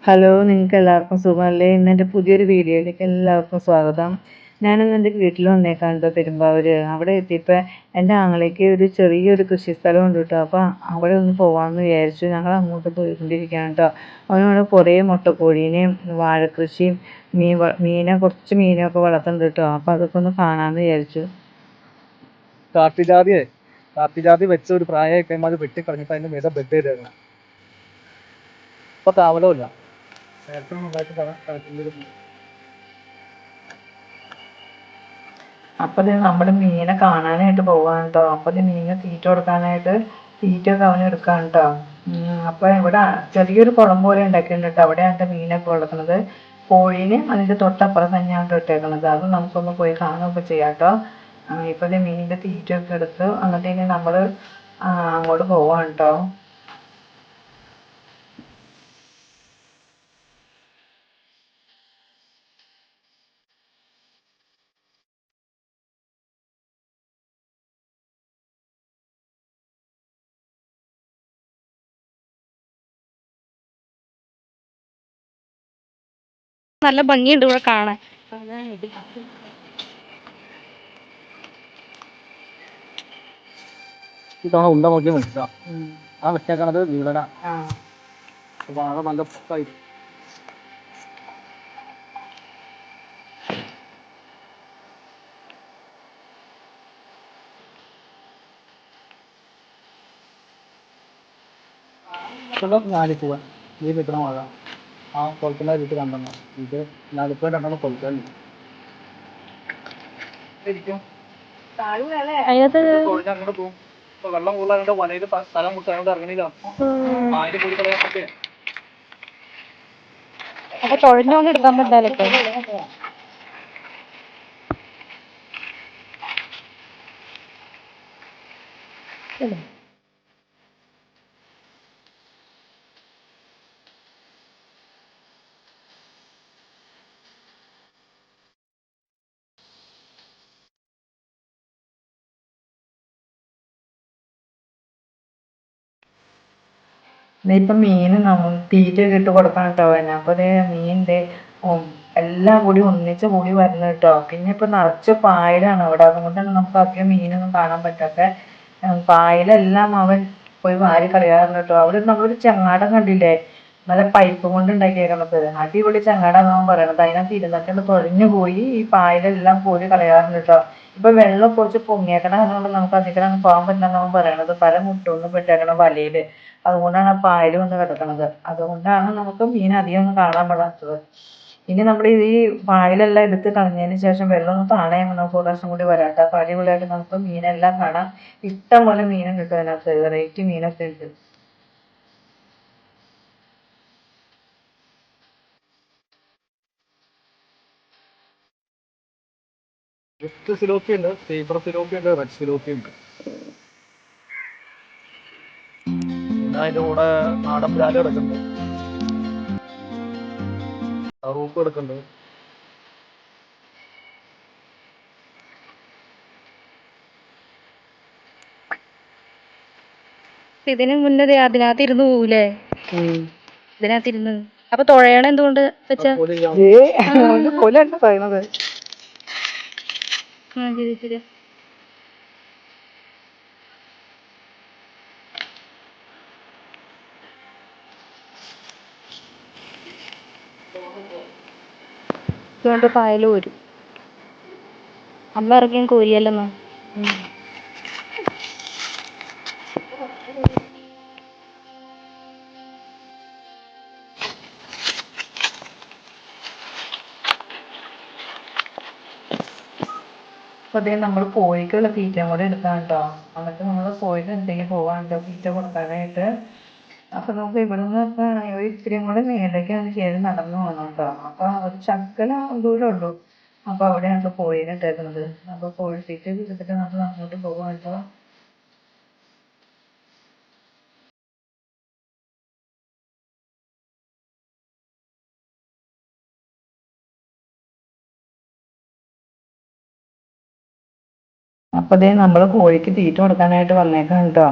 Hello, നിങ്ങൾക്ക് എല്ലാവർക്കും സുഖമല്ലേ? ഇന്ന് എൻ്റെ പുതിയൊരു വീഡിയോയിലേക്ക് എല്ലാവർക്കും സ്വാഗതം. ഞാനിന്ന് എൻ്റെ വീട്ടിൽ വന്നേക്കാണ് കേട്ടോ, പെരുമ്പാവൂർ. അവിടെ എത്തിയപ്പോൾ എൻ്റെ ആങ്ങളയ്ക്ക് ഒരു ചെറിയൊരു കൃഷിസ്ഥലം ഉണ്ട് കേട്ടോ. അപ്പോൾ അവിടെ ഒന്ന് പോകാമെന്ന് വിചാരിച്ചു. ഞങ്ങൾ അങ്ങോട്ട് പോയിക്കൊണ്ടിരിക്കുകയാണ് കേട്ടോ. അവനവിടെ കുറേ മുട്ടക്കോഴീനെയും വാഴക്കൃഷിയും കുറച്ച് മീനൊക്കെ വളർത്തുന്നുണ്ട് കേട്ടോ. അപ്പോൾ അതൊക്കെ ഒന്ന് കാണാമെന്ന് വിചാരിച്ചു. കാപ്പിജാതി വെച്ച ഒരു പ്രായമായി കഴിയുമ്പോൾ അത് വെട്ടിക്കളഞ്ഞിട്ട് അതിൻ്റെ മേലെ ബെഡ് ചെയ്തേക്കണം. ഇപ്പൊ താമലമില്ല. അപ്പോൾ നമ്മൾ മീനെ കാണാനായിട്ട് പോകാൻ കേട്ടോ. അപ്പോൾ മീനെ തീറ്റ കൊടുക്കാനായിട്ട് തീറ്റയൊക്കെ അവന് എടുക്കാൻ കേട്ടോ. അപ്പോൾ ഇവിടെ ചെറിയൊരു കുളം പോലെ ഉണ്ടാക്കിയിട്ടുണ്ട് കേട്ടോ. അവിടെയാണ് എൻ്റെ മീനൊക്കെ വളർത്തുന്നത്. കോഴീനെ അതിൻ്റെ തൊട്ടപ്പുറം തന്നെയാണ് ഇട്ടേക്കുന്നത്. അത് നമുക്കൊന്ന് പോയി കാണുകയൊക്കെ ചെയ്യാം കേട്ടോ. ഇപ്പോൾ മീനിൻ്റെ തീറ്റയൊക്കെ എടുത്ത് എന്നിട്ട് നമ്മൾ അങ്ങോട്ട് പോവാണ് കേട്ടോ. നല്ല ഭംഗിയുണ്ട് ഇവിടെ കാണാൻ. ഇത്തവണ ഉണ്ട നോക്കി വെച്ചാ ആ വെച്ചേക്കണത് വീടന വാഴ നല്ല പൊക്കായി. ഞാനിപ്പോ പോവാൻ നീ വെക്കണ വാഴ ആ കൊളത്തിൻ്റെ വീട്ടിൽ കണ്ടെണ്ണ ഇത് ഞാനിപ്പോ രണ്ടെണ്ണം കൊളുത്തുണ്ട്. അങ്ങോട്ട് പോകും. ഇപ്പൊ വെള്ളം കൂടുതലായിട്ട് വലയിൽ സ്ഥലം മുട്ടാണ്ട് ഇറങ്ങണില്ല. ആയിരം കോടി കളയാനൊക്കെ അപ്പൊ തൊഴിലിനൊന്നും എടുക്കാൻ പറ്റാലോ ഇപ്പൊ. ഇപ്പം മീൻ നമ്മൾ തീറ്റയൊക്കെ ഇട്ട് കൊടുക്കാൻ കേട്ടോ. അപ്പോൾ മീനിൻ്റെ എല്ലാം കൂടി ഒന്നിച്ച് കൂടി വരുന്നത് കേട്ടോ. പിന്നെ ഇപ്പം നിറച്ച് പായലാണ് അവിടെ. അതുകൊണ്ടാണ് നമുക്ക് അധികം മീനൊന്നും കാണാൻ പറ്റാത്ത. പായലെല്ലാം അവൻ പോയി വാരി കളയാറുണ്ട് കേട്ടോ. അവിടെ നമ്മളൊരു ചങ്ങാടം കണ്ടില്ലേ, നല്ല പൈപ്പ് കൊണ്ട് ഉണ്ടാക്കിയേക്കണത്. അടിപൊളി ചങ്ങാടാന്നാണ് പറയണത്. അതിനകത്ത് ഇരുന്നിട്ട് തുഴഞ്ഞു പോയി ഈ പായലെല്ലാം കോരി കളയാറുണ്ട് കേട്ടോ. ഇപ്പൊ വെള്ളം കുറച്ച് പൊങ്ങിയേക്കണം അതുകൊണ്ട് നമുക്ക് അധികം പോകാൻ പറ്റില്ലെന്നാണ് പറയണത്. പല മുട്ടൊന്നും പെട്ടേക്കണം വലയില്. അതുകൊണ്ടാണ് ആ പായൽ വന്ന് കിടക്കുന്നത്. അതുകൊണ്ടാണ് നമുക്ക് മീൻ അധികം ഒന്നും കാണാൻ പറ്റാത്തത്. ഇനി നമ്മൾ ഈ പായലെല്ലാം എടുത്ത് കളഞ്ഞതിന് ശേഷം വെള്ളം ഒന്ന് താണേ നമുക്ക് ഒരു പ്രാവശ്യം കൂടി വരാം. അപ്പോൾ അടിപൊളിയായിട്ട് നമുക്ക് മീനെല്ലാം കാണാം. ഇഷ്ടം പോലെ മീനും കിട്ടും അതിനകത്ത്. വെറൈറ്റി മീനൊക്കെ ഉണ്ട്. സിലോപ്പി ഉണ്ട്, സീബ്ര സിലോപ്പി ഉണ്ട്, റെഡ് സിലോപ്പി ഉണ്ട്. അതിന്റെ കൂടെ നാടൻ ബ്രാല് കിടക്കുന്നുണ്ട്, റൂപ്പ് കിടക്കുന്നുണ്ട്. ഇതിന് മുന്നേ അതിനകത്ത് ഇരുന്ന് പോവൂലേ? ഇതിനകത്ത് ഇരുന്ന് അപ്പൊ തുഴയണ എന്തുകൊണ്ട് വെച്ചാ കൊലല്ല പറയുന്നത്. ശരി. ഇതുകൊണ്ട് പായല് പോരും. അമ്മ ഇറങ്ങിയും കോരിയല്ലെന്നോ. അപ്പോൾ നമ്മൾ കോഴിക്കുള്ള തീറ്റയും കൂടെ എടുക്കാം കേട്ടോ. എന്നിട്ട് നമ്മൾ കോഴിക്ക് എന്തെങ്കിലും പോകാനുണ്ടോ തീറ്റ കൊടുക്കാനായിട്ട്. അപ്പോൾ നമുക്ക് ഇവിടെ നിന്ന് ഒരു ഇത്തിരിയും കൂടെ മേലേക്കാണ് കയറി നടന്നു പോകണം കേട്ടോ. അപ്പോൾ ഒരു ശകല ദൂരം ഉള്ളൂ. അപ്പോൾ അവിടെയാണ് കോഴീനെ ഇട്ടേക്കുന്നത്. അപ്പോൾ കോഴി തീറ്റ എടുത്തിട്ട് നമ്മൾ അങ്ങോട്ട് പോകാം കേട്ടോ. അപ്പോൾ നമ്മൾ കോഴിക്ക് തീറ്റ കൊടുക്കാനായിട്ട് വന്നേക്കാം കേട്ടോ.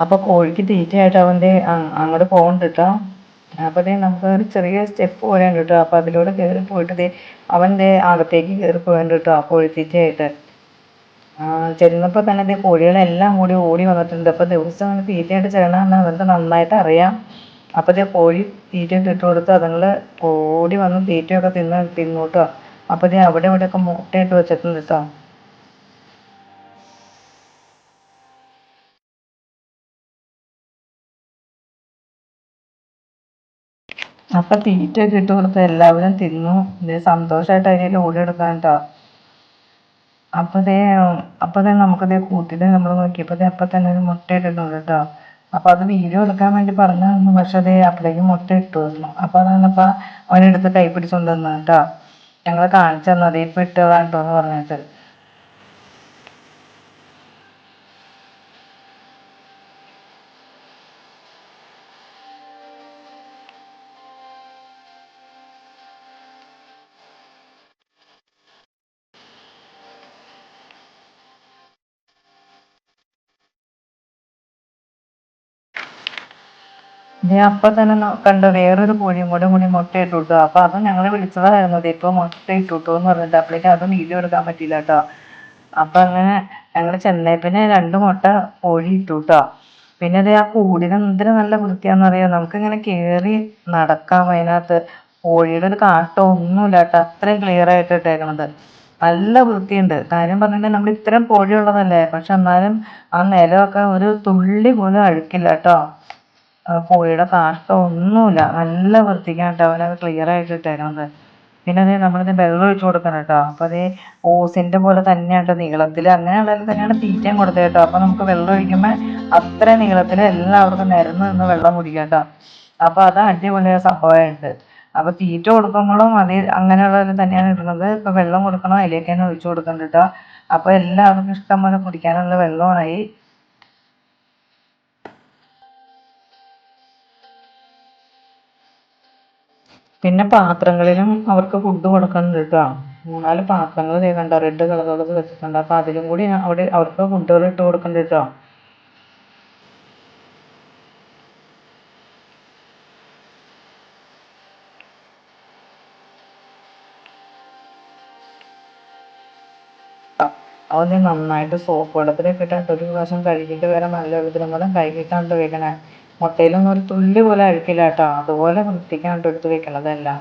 അപ്പോൾ കോഴിക്ക് തീറ്റയായിട്ട് അവൻ്റെ അങ്ങോട്ട് പോകുന്നുണ്ട് കേട്ടോ. അപ്പൊ ദേ നമുക്ക് ഒരു ചെറിയ സ്റ്റെപ്പ് പോലെ ഉണ്ട് കേട്ടോ. അപ്പൊ അതിലൂടെ കയറി പോയിട്ട് ദേ അവൻ ദേ അകത്തേക്ക് കയറി പോയിട്ടുണ്ട് കേട്ടോ കോഴിത്തീറ്റയായിട്ട്. ചെന്നപ്പോ തന്നെ ദേ കോഴികളെല്ലാം കൂടി ഓടി വന്നിട്ടുണ്ട്. അപ്പൊ ദിവസം അങ്ങനെ തീറ്റയായിട്ട് ചെല്ലണമെന്ന് അവർക്ക് നന്നായിട്ട് അറിയാം. അപ്പൊ ദേ കോഴി തീറ്റയൊക്കെ ഇട്ട് കൊടുത്ത് അതുങ്ങള് ഓടി വന്ന് തീറ്റയൊക്കെ തിന്നു കേട്ടോ. അപ്പൊ ദേ അവിടെ ഇവിടെയൊക്കെ മുട്ടയിട്ട് വെച്ചിട്ടുണ്ട് കേട്ടോ. അപ്പൊ തീറ്റയൊക്കെ ഇട്ട് കൊടുത്ത് എല്ലാവരും തിന്നു. ദേ സന്തോഷായിട്ട് അതിനെ ഓടിയെടുക്കാൻ കേട്ടോ. അപ്പൊ ദേ നമുക്ക് ദേ കൂട്ടില് നമ്മൾ നോക്കിയപ്പോ ദേ അപ്പൊ തന്നെ ഒരു മുട്ട ഇട്ടിട്ടുണ്ട് കേട്ടോ. അപ്പൊ അത് വീഡിയോ എടുക്കാൻ വേണ്ടി പറഞ്ഞായിരുന്നു. പക്ഷെ ദേ അപ്പോഴേക്കും മുട്ട ഇട്ടു തന്നു. അപ്പൊ അതാണിപ്പോ അവനെടുത്ത് കൈ പിടിച്ചോണ്ട് വന്നു കേട്ടോ. ഞങ്ങള് കാണിച്ചു തന്നു അതേ ഇപ്പൊ ഇട്ടതാണ് കേട്ടോ എന്ന് പറഞ്ഞിട്ട്. ദേ അപ്പൊ തന്നെ കണ്ടോ വേറൊരു കോഴിയും കൂടി മുട്ട ഇട്ടു കേട്ടോ. അപ്പൊ അത് ഞങ്ങളെ വിളിച്ചതായിരുന്നു. ദേ ഇപ്പൊ മുട്ട ഇട്ടു എന്ന് പറഞ്ഞിട്ട്. അപ്പോഴേക്കും അതും വീഡിയോ എടുക്കാൻ പറ്റിയില്ല കേട്ടോ. അപ്പൊ അങ്ങനെ ഞങ്ങള് ചെന്നേപ്പിന്നെ 2 മുട്ട കോഴി ഇട്ടു കേട്ടോ. പിന്നെ ദേ ആ കൂടിന് എന്തിനു നല്ല വൃത്തിയാണെന്നറിയോ. നമുക്കിങ്ങനെ കേറി നടക്കാം അതിനകത്ത്. കോഴിയുടെ ഒരു കാട്ടോ ഒന്നുമില്ല കേട്ടോ. അത്രയും ക്ലിയർ ആയിട്ട് ഇട്ടേക്കണത്. നല്ല വൃത്തിയുണ്ട്. കാര്യം പറഞ്ഞിട്ടുണ്ടെങ്കിൽ നമ്മൾ ഇത്രയും കോഴി ഉള്ളതല്ലേ. പക്ഷെ എന്നാലും ആ നിലമൊക്കെ ഒരു തുള്ളി പോലും അഴുക്കില്ല കേട്ടോ. കോഴിയുടെ കാഷ്ടം ഒന്നുമില്ല. നല്ല വൃത്തിക്കാണ് കേട്ടോ അവനത് ക്ലിയർ ആയിട്ട് ഇട്ടേക്കണത്. പിന്നെ അതേ നമ്മളിത് വെള്ളം ഒഴിച്ചു കൊടുക്കണം കേട്ടോ. അപ്പൊ അതേ ഓസിന്റെ പോലെ തന്നെയാണ് നീളത്തില് അങ്ങനെയുള്ളതിൽ തന്നെയാണ് തീറ്റയും കൊടുത്തത് കേട്ടോ. അപ്പൊ നമുക്ക് വെള്ളം ഒഴിക്കുമ്പോൾ അത്ര നീളത്തില് എല്ലാവർക്കും നിരന്ന് നിന്ന് വെള്ളം കുടിക്കാം കേട്ടോ. അപ്പൊ അത് അടിപൊളിയ സംഭവമായിട്ട്. അപ്പൊ തീറ്റ കൊടുക്കുമ്പോഴും അത് അങ്ങനെയുള്ളതിൽ തന്നെയാണ് ഇടുന്നത്. ഇപ്പൊ വെള്ളം കൊടുക്കണോ അതിലേക്ക് തന്നെ ഒഴിച്ചു കൊടുക്കുന്നുണ്ട് കേട്ടോ. അപ്പൊ എല്ലാവർക്കും ഇഷ്ടം പോലെ കുടിക്കാനുള്ള വെള്ളമായി. പിന്നെ പാത്രങ്ങളിലും അവർക്ക് ഫുഡ് കൊടുക്കുന്നുണ്ട് കേട്ടോ. 3-4 പാത്രങ്ങൾ ദേ കണ്ടോ റെഡ് കളറുള്ളത് വെച്ചിട്ടുണ്ട്. അപ്പൊ അതിലും കൂടി അവിടെ അവർക്ക് ഫുഡുകൾ ഇട്ട് കൊടുക്കുന്നുണ്ട് കേട്ടോ. അതൊന്ന് നന്നായിട്ട് സോപ്പ് വെള്ളത്തിലൊക്കെ ഇട്ടിട്ട് ഒരു പ്രാവശ്യം കഴുകിയിട്ട് വേറെ നല്ല വെള്ളത്തിലും കൂടെ കഴുകിയിട്ടാണ് വെക്കണേ. മുട്ടയിലൊന്നും ഒരു തുള്ളി പോലെ അഴുക്കില്ല കേട്ടോ. അതുപോലെ വൃത്തിക്കാണ് എടുത്ത് വെക്കണതെല്ലാം.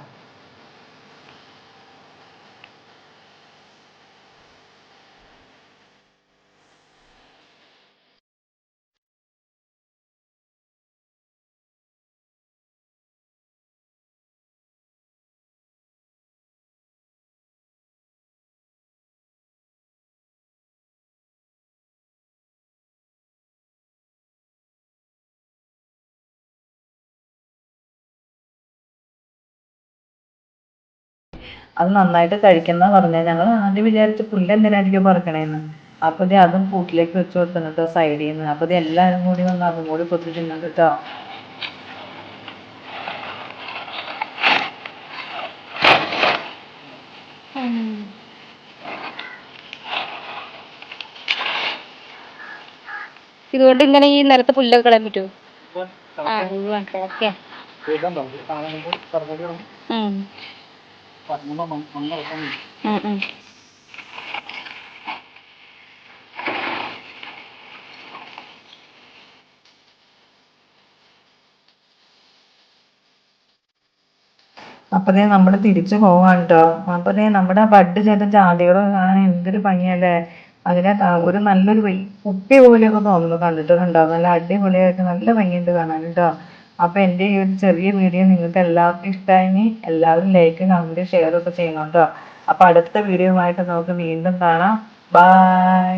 അത് നന്നായിട്ട് കഴിക്കുന്ന പറഞ്ഞത്. ഞങ്ങൾ ആദ്യം വിചാരിച്ച് പുല്ല് എന്തിനായിരിക്കും പറിക്കണേന്ന്. അപ്പൊ ദേ അതും കൂട്ടിലേക്ക് വെച്ച് കൊടുത്തിട്ട് സൈഡിൽ നിന്ന്. അപ്പൊ ഇത് എല്ലാവരും കൂടി വന്ന് അതും കൂടി കൊത്തി തിന്നുന്നുണ്ട് കേട്ടോ. ഇതുകൊണ്ട് ഇങ്ങനെ ഈ നിലത്ത് പുല്ലൊക്കെ കളയാൻ പറ്റുമോ? മുഴുവൻ കിടക്കേ. അപ്പൊ ദേ നമ്മള് തിരിച്ചു പോവാണ് ട്ടോ. അപ്പൊ ദേ നമ്മുടെ ബഡ് ചെയ്ത ജാതികൾ കാണാൻ എന്തൊരു ഭംഗിയല്ലേ. അതിനെ ഒരു നല്ലൊരു കുപ്പി പോലെയൊക്കെ തോന്നുന്നു കണ്ടിട്ട് കണ്ടോ. നല്ല അടിപൊളിയായിട്ട് നല്ല ഭംഗിയുണ്ട് കാണാൻ ട്ടോ. അപ്പൊ എൻ്റെ ഈ ഒരു ചെറിയ വീഡിയോ നിങ്ങൾക്ക് എല്ലാവർക്കും ഇഷ്ടമായി. എല്ലാവരും ലൈക്ക് കമന്റ് ഷെയർ ഒക്കെ ചെയ്യണം ട്ടോ. അപ്പൊ അടുത്ത വീഡിയോ ആയിട്ട് നമുക്ക് വീണ്ടും കാണാം. ബൈ.